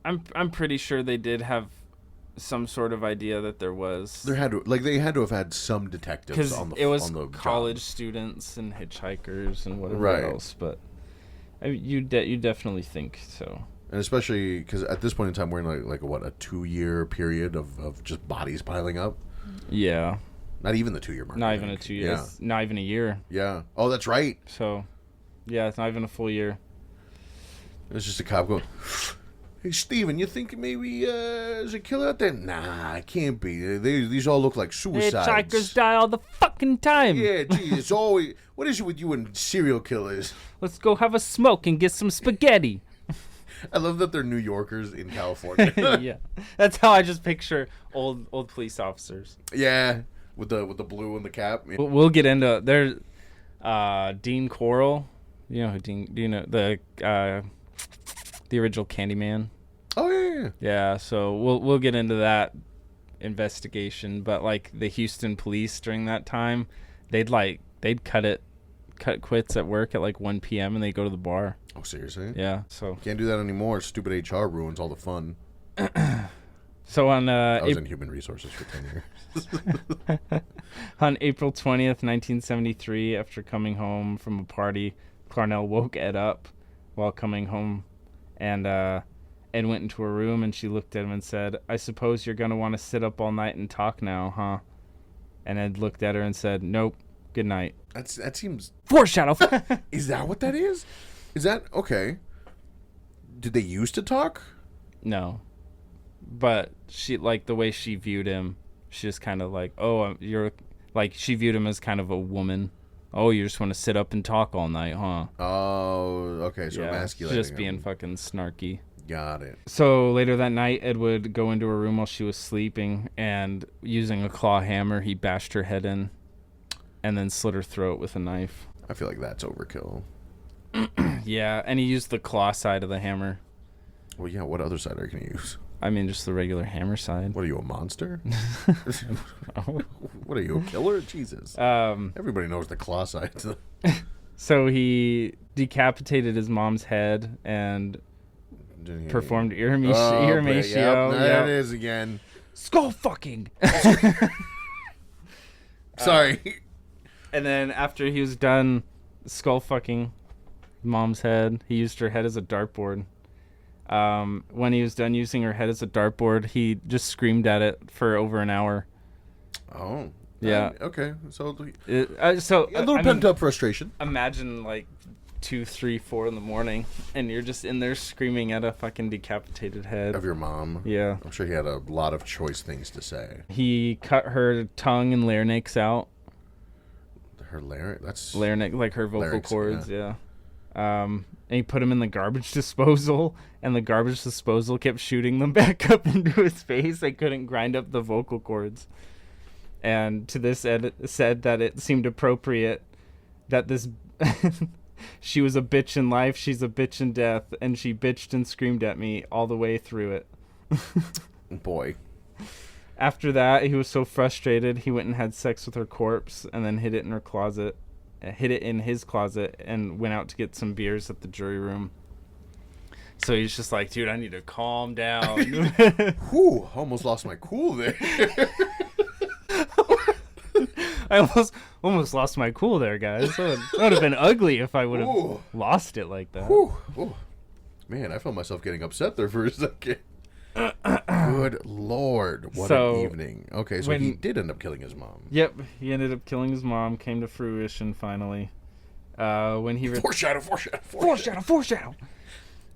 I'm pretty sure they did have some sort of idea that there was. They had to have had some detectives on the it was on the college job. Students and hitchhikers and whatever else, but you definitely think so. And especially because at this point in time, we're in like a 2-year period of just bodies piling up. Yeah. Not even the 2-year mark. Not even a 2 years. Yeah. Not even a year. Yeah. Oh, that's right. So, yeah, it's not even a full year. It's just a cop going, hey, Steven, you think maybe there's a killer out there? Nah, it can't be. These all look like suicides. Hitchhikers die all the fucking time. Yeah, geez, it's always... What is it with you and serial killers? Let's go have a smoke and get some spaghetti. I love that they're New Yorkers in California. Yeah. That's how I just picture old police officers. Yeah, with the blue and the cap. We'll get into... There's Dean Corll. You know who Dean... Do you know the original Candyman? Oh yeah. Yeah, so we'll get into that investigation, but like the Houston police during that time, they'd cut quits at work at like 1 p.m. and they go to the bar. Oh, seriously? Yeah, so can't do that anymore. Stupid HR ruins all the fun. So on I was in human resources for 10 years. On April 20th, 1973, after coming home from a party, Clarnell woke Ed up while coming home, and Ed went into her room, and she looked at him and said, I suppose you're going to want to sit up all night and talk now, huh? And Ed looked at her and said, nope, good night. That seems... Foreshadow! Is that what that is? Is that... Okay. Did they used to talk? No. But she, like, the way she viewed him, she just kind of like, oh, you're... Like, she viewed him as kind of a woman. Oh, you just want to sit up and talk all night, huh? Oh, okay, so emasculating. Just being fucking snarky. Got it. So later that night, Ed would go into her room while she was sleeping, and using a claw hammer, he bashed her head in and then slit her throat with a knife. I feel like that's overkill. Yeah, and he used the claw side of the hammer. Well, yeah, what other side are you going to use? I mean, just the regular hammer side. What are you, a monster? What are you, a killer? Jesus. Everybody knows the claw side. So he decapitated his mom's head and performed ear ratio. Yep, there it is again. Skull fucking. Sorry. And then after he was done skull fucking mom's head, he used her head as a dartboard. When he was done using her head as a dartboard, he just screamed at it for over an hour. Oh. Yeah. Okay. So a little pent-up frustration. Imagine like 2, 3, 4 in the morning, and you're just in there screaming at a fucking decapitated head. Of your mom? Yeah. I'm sure he had a lot of choice things to say. He cut her tongue and larynx out. Her larynx? That's... Larynx, like her vocal larynx, cords, yeah. And he put him in the garbage disposal, and the garbage disposal kept shooting them back up into his face. They couldn't grind up the vocal cords. And to this, Ed said that it seemed appropriate that this... She was a bitch in life, she's a bitch in death, and she bitched and screamed at me all the way through it. Boy. After that, he was so frustrated, he went and had sex with her corpse, and then hid it in her closet. Hid it in his closet and went out to get some beers at the jury room. So he's just like, dude, I need to calm down. Whew, almost lost my cool there. I almost lost my cool there, guys. That would have been ugly if I would have lost it like that. Ooh. Man, I felt myself getting upset there for a second. Good Lord, what an evening. Okay, so he did end up killing his mom. Yep, he ended up killing his mom, came to fruition finally. When he Foreshadow.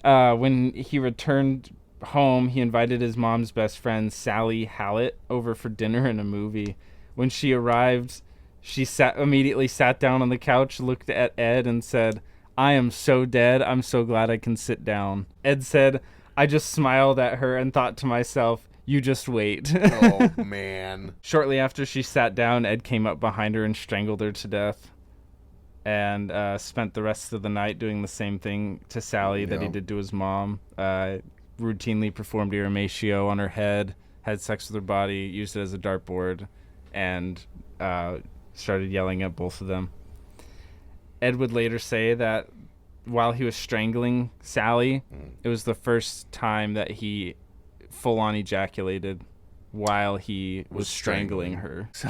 When he returned home, he invited his mom's best friend, Sally Hallett, over for dinner and a movie. When she arrived, she immediately sat down on the couch, looked at Ed, and said, "I am so dead. I'm so glad I can sit down." Ed said, "I just smiled at her and thought to myself, you just wait." Oh, man. Shortly after she sat down, Ed came up behind her and strangled her to death, and spent the rest of the night doing the same thing to Sally that he did to his mom. Routinely performed Iramatio on her head, had sex with her body, used it as a dartboard, and started yelling at both of them. Ed would later say that while he was strangling Sally, it was the first time that he full-on ejaculated while he was strangling her. So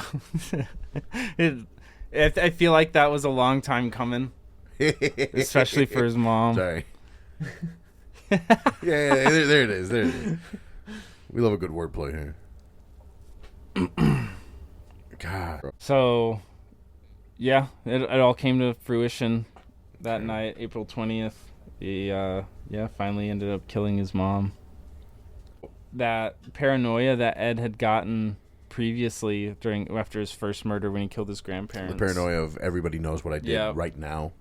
I feel like that was a long time coming, especially for his mom. Sorry. yeah, there it is. There it is. We love a good wordplay here. God. So, yeah, it all came to fruition that night, April 20th. He, finally ended up killing his mom. That paranoia that Ed had gotten previously after his first murder when he killed his grandparents. The paranoia of everybody knows what I did right now.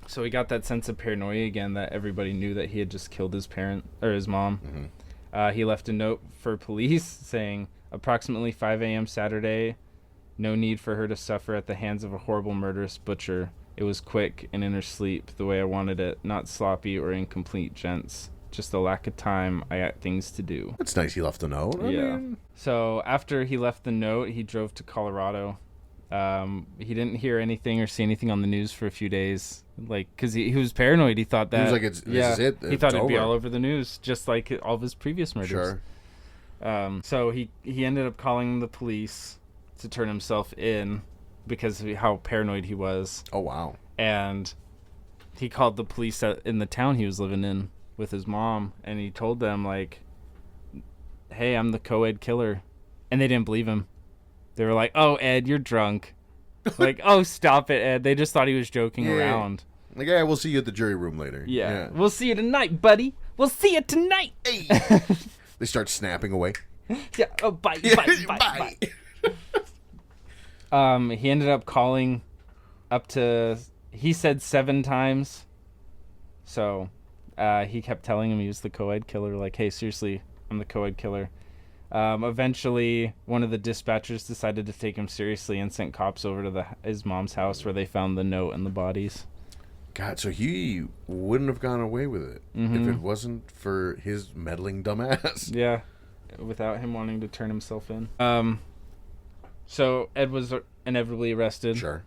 So he got that sense of paranoia again that everybody knew that he had just killed his his mom. Mm-hmm. He left a note for police saying, approximately 5 a.m. Saturday, no need for her to suffer at the hands of a horrible murderous butcher. It was quick and in her sleep, the way I wanted it, not sloppy or incomplete, gents. Just a lack of time. I got things to do. That's nice he left a note. I mean... So after he left the note, he drove to Colorado. He didn't hear anything or see anything on the news for a few days, like, because he was paranoid. He thought that he was like, this is it. He thought it'd be all over the news, just like all of his previous murders. Sure. So he ended up calling the police to turn himself in because of how paranoid he was. Oh, wow. And he called the police in the town he was living in with his mom, and he told them, like, hey, I'm the co-ed killer. And they didn't believe him. They were like, oh, Ed, you're drunk. Like, oh, stop it, Ed. They just thought he was joking around. Like, yeah, we'll see you at the jury room later. Yeah. We'll see you tonight, buddy. We'll see you tonight. Hey. They start snapping away. Yeah. Oh, bye. He ended up calling up to, he said 7 times. So he kept telling him he was the co-ed killer. Like, hey, seriously, I'm the co-ed killer. Eventually, one of the dispatchers decided to take him seriously and sent cops over to his mom's house where they found the note and the bodies. God, so he wouldn't have gone away with it if it wasn't for his meddling dumbass. Yeah, without him wanting to turn himself in. So Ed was inevitably arrested. Sure.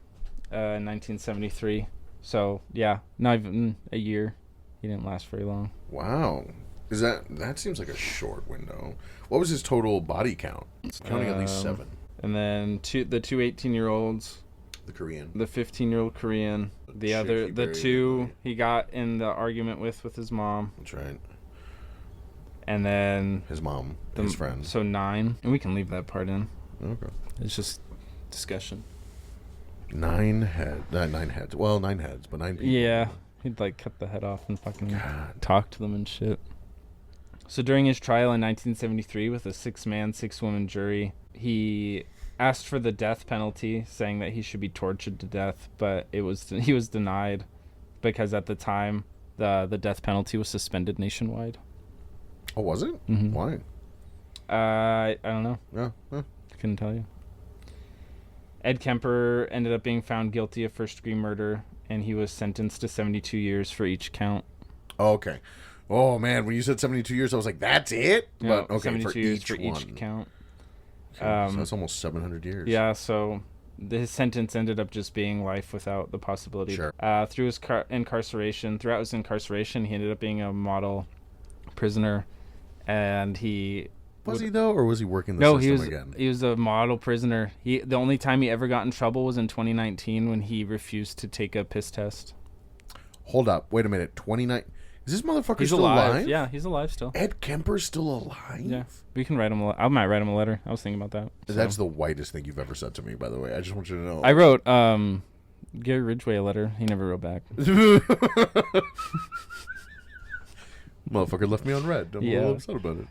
In 1973. So, yeah, not even a year. He didn't last very long. Wow. That seems like a short window. What was his total body count? It's counting at least 7. And then the 2 18-year-olds. The Korean. The 15-year-old Korean. The 2 he got in the argument with his mom. That's right. And then his mom, his friend. So 9. And we can leave that part in. Okay. It's just discussion. 9 heads. 9 heads. Well, 9 heads, but 9 people. Yeah. He'd like cut the head off and fucking talk to them and shit. So during his trial in 1973 with a 6-man, 6-woman jury, he asked for the death penalty, saying that he should be tortured to death, but he was denied because at the time the death penalty was suspended nationwide. Oh, was it? Mm-hmm. Why? I don't know. Yeah. Couldn't tell you. Ed Kemper ended up being found guilty of first-degree murder, and he was sentenced to 72 years for each count. Oh, okay. Oh, man, when you said 72 years, I was like, that's it? No, but, okay, 72 for years each for one. each count. Okay, so that's almost 700 years. Yeah, so his sentence ended up just being life without the possibility. Sure. Throughout his incarceration, he ended up being a model prisoner, and he... Was he, though, or was he working the system again? No, he was a model prisoner. The only time he ever got in trouble was in 2019 when he refused to take a piss test. Hold up. Wait a minute. 29... Is this motherfucker He's still alive? Yeah, he's alive still. Ed Kemper's still alive? Yeah. We can write him I might write him a letter. I was thinking about that. That's the whitest thing you've ever said to me, by the way. I just want you to know. I wrote Gary Ridgway a letter. He never wrote back. Motherfucker left me on red. I'm a little upset about it.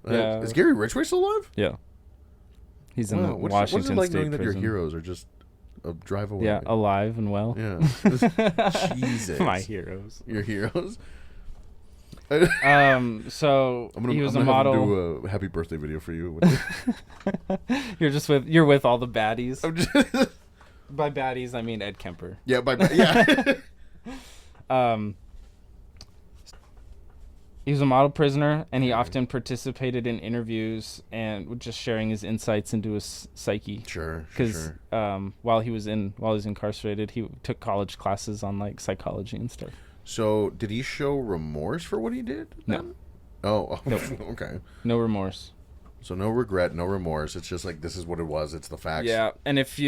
Yeah. Is Gary Ridgway still alive? Yeah. He's in the What's Washington it like State knowing prison. that your heroes are just a drive away? Yeah, alive and well. Yeah. Jesus. My heroes. Your heroes? So he was a model. I'm gonna do a happy birthday video for you. You're with all the baddies. I'm just By baddies, I mean Ed Kemper. Yeah, yeah. He was a model prisoner, and he often participated in interviews and just sharing his insights into his psyche. Sure. Because while he was incarcerated, he took college classes on like psychology and stuff. So, did he show remorse for what he did? No. Oh, Nope. Okay. No remorse. So no regret, no remorse. It's just like, this is what it was. It's the facts. Yeah, and if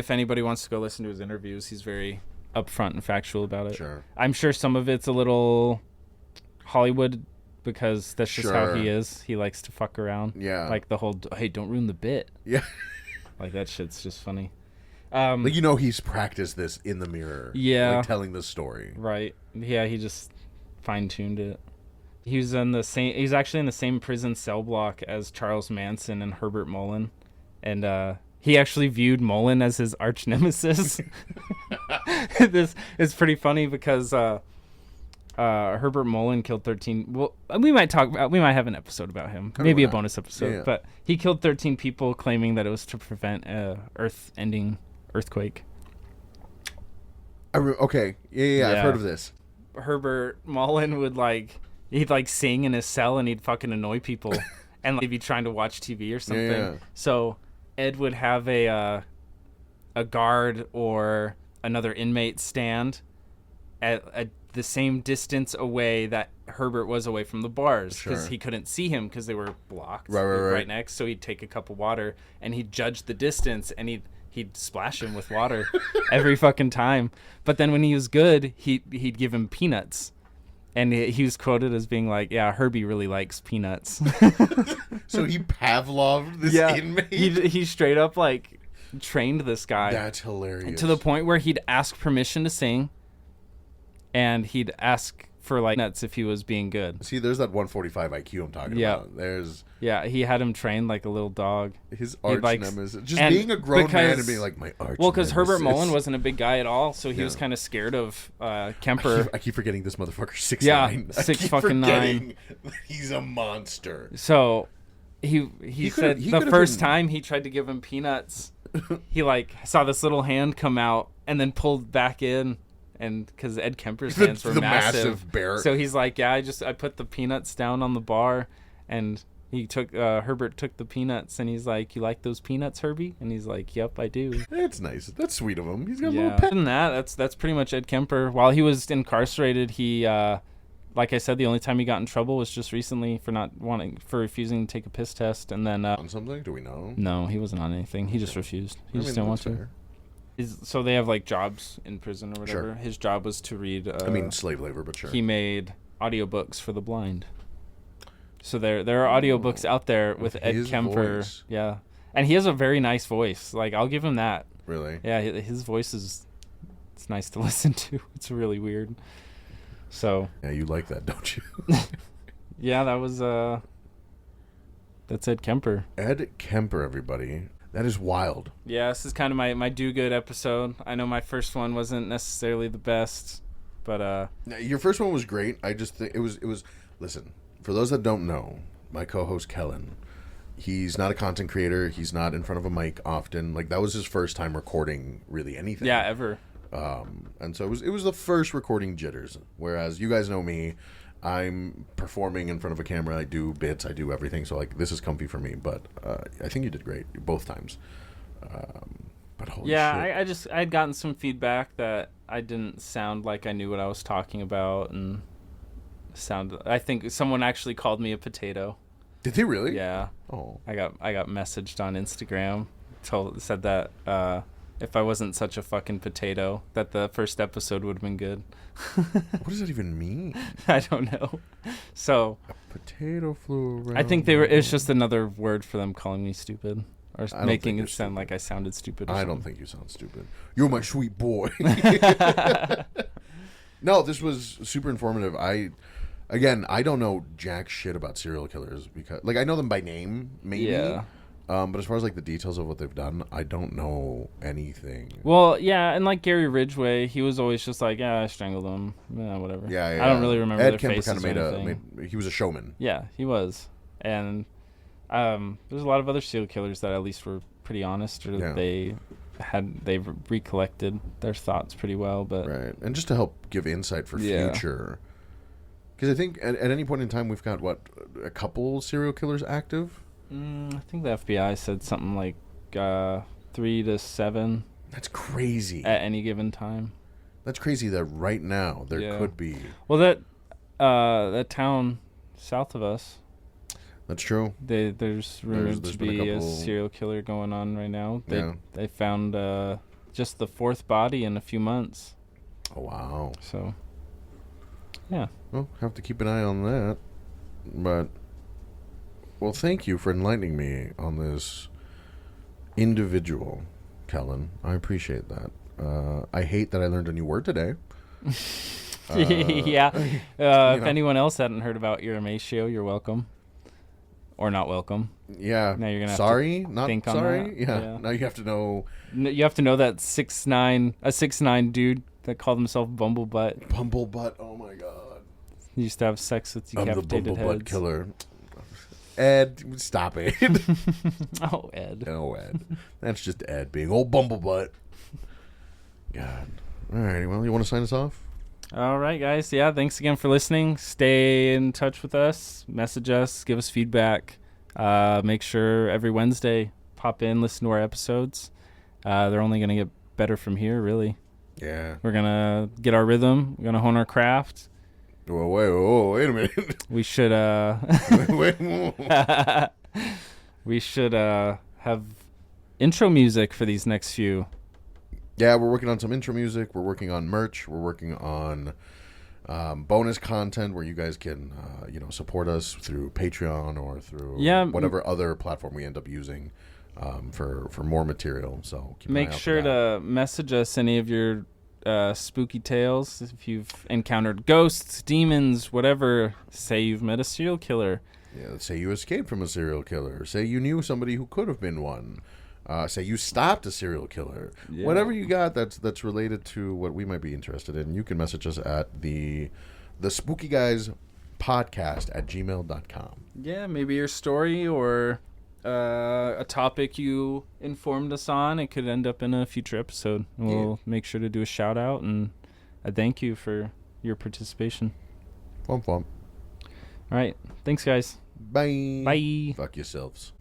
anybody wants to go listen to his interviews, he's very upfront and factual about it. Sure. I'm sure some of it's a little Hollywood because that's just how he is. He likes to fuck around. Yeah. Like the whole, hey, don't ruin the bit. Yeah. Like that shit's just funny. Like, he's practiced this in the mirror. Yeah. Like telling the story. Right. Yeah, he just fine-tuned it. He was he's actually in the same prison cell block as Charles Manson and Herbert Mullen. And he actually viewed Mullen as his arch nemesis. This is pretty funny because Herbert Mullen killed 13. Well, we might have an episode about him. Maybe a bonus episode. Yeah. But he killed 13 people claiming that it was to prevent earth-ending earthquake. Okay. Yeah, I've heard of this. Herbert Mullen would he'd sing in his cell and he'd fucking annoy people and he'd be trying to watch TV or something. Yeah. So Ed would have a guard or another inmate stand at the same distance away that Herbert was away from the bars because he couldn't see him because they were blocked right next. So he'd take a cup of water and he'd judge the distance and he'd splash him with water every fucking time. But then when he was good, he'd give him peanuts. And he was quoted as being like, yeah, Herbie really likes peanuts. So he Pavloved this inmate? He straight up trained this guy. That's hilarious. To the point where he'd ask permission to sing and he'd ask for nuts if he was being good. See, there's that 145 IQ I'm talking about. He had him trained like a little dog. His arch nemesis. Just being a grown man and being like, my arch Well, because Herbert Mullen wasn't a big guy at all, so he was kind of scared of Kemper. I keep forgetting this motherfucker's 6'9". Yeah, 6'9". He's a monster. So he said the first time he tried to give him peanuts, he saw this little hand come out and then pulled back in. And because Ed Kemper's hands were massive bear. So he's like, yeah, I put the peanuts down on the bar, and Herbert took the peanuts, and he's like, you like those peanuts, Herbie? And he's like, yep, I do. That's nice. That's sweet of him. He's got a little pet. Other than that's pretty much Ed Kemper. While he was incarcerated, he, like I said, the only time he got in trouble was just recently for refusing to take a piss test, and then on something. Do we know? No, he wasn't on anything. He just refused. He just didn't want to. So they have jobs in prison or whatever. Sure. His job was to read. Slave labor, but sure. He made audiobooks for the blind. So there are audiobooks out there with Ed Kemper. Voice. Yeah, and he has a very nice voice. I'll give him that. Really? Yeah, his voice it's nice to listen to. It's really weird. So. Yeah, you like that, don't you? Yeah, that's Ed Kemper. Ed Kemper, everybody. That is wild. Yeah, this is kind of my do-good episode. I know my first one wasn't necessarily the best, but your first one was great. I just think it was. Listen, for those that don't know, my co-host Kellen, he's not a content creator. He's not in front of a mic often. That was his first time recording really anything. Yeah, ever. And so it was the first recording jitters. Whereas you guys know me. I'm performing in front of a camera. I do bits. I do everything. So this is comfy for me. But I think you did great both times. But holy shit. I'd gotten some feedback that I didn't sound like I knew what I was talking about, and I think someone actually called me a potato. Did they really? Yeah. Oh. I got messaged on Instagram. Said that if I wasn't such a fucking potato, that the first episode would have been good. What does that even mean? I don't know. So a potato flew around. I think it's just another word for them calling me stupid or making it sound like I sounded stupid. I don't think you sound stupid. You're my sweet boy. No, this was super informative. Again, I don't know jack shit about serial killers because, like, I know them by name, maybe. Yeah. But as far as like the details of what they've done, I don't know anything. Well, yeah, and like Gary Ridgway, he was always just like, yeah, I strangled him, whatever. Yeah, I don't really remember Ed their Kemper faces kind or of anything. he was a showman. Yeah, he was, and there's a lot of other serial killers that at least were pretty honest, or they've recollected their thoughts pretty well, but Right, and just to help give insight for future. Because I think at any point in time we've got a couple serial killers active. I think the FBI said something like 3 to 7. That's crazy. At any given time. That's crazy that right now there could be. Well, that town south of us. That's true. There's rumored to be a serial killer going on right now. They found just the 4th body in a few months. Oh, wow. So, yeah. Well, have to keep an eye on that. But, well, thank you for enlightening me on this individual, Kellen. I appreciate that. I hate that I learned a new word today. Yeah. If anyone else hadn't heard about Iramatio, you're welcome. Or not welcome. Yeah. Now you're gonna have sorry, to not think sorry. on that. Yeah. Now you have to know. You have to know that 6'9" dude that called himself Bummblebutt. Bummblebutt. Oh my god. He used to have sex with decapitated I'm the heads. Bummblebutt killer. Ed, stop it. Oh, Ed. Oh, Ed. That's just Ed being old Bummblebutt. God. All right. Well, you want to sign us off? All right, guys. Yeah, thanks again for listening. Stay in touch with us. Message us. Give us feedback. Make sure every Wednesday, pop in, listen to our episodes. They're only going to get better from here, really. Yeah. We're going to get our rhythm. We're going to hone our craft. Well, wait a minute. We should we should have intro music for these next few. Yeah, we're working on some intro music. We're working on merch. We're working on bonus content where you guys can support us through Patreon or through whatever other platform we end up using for more material. So keep an eye make out sure to message us any of your spooky tales. If you've encountered ghosts, demons, whatever, say you've met a serial killer. Yeah, say you escaped from a serial killer. Say you knew somebody who could have been one. Say you stopped a serial killer. Yeah. Whatever you got that's related to what we might be interested in, you can message us at the Spooky Guys podcast at gmail.com. Yeah, maybe your story or a topic you informed us on. It could end up in a future episode. We'll make sure to do a shout out and a thank you for your participation. Fun. All right. Thanks, guys. Bye. Bye. Fuck yourselves.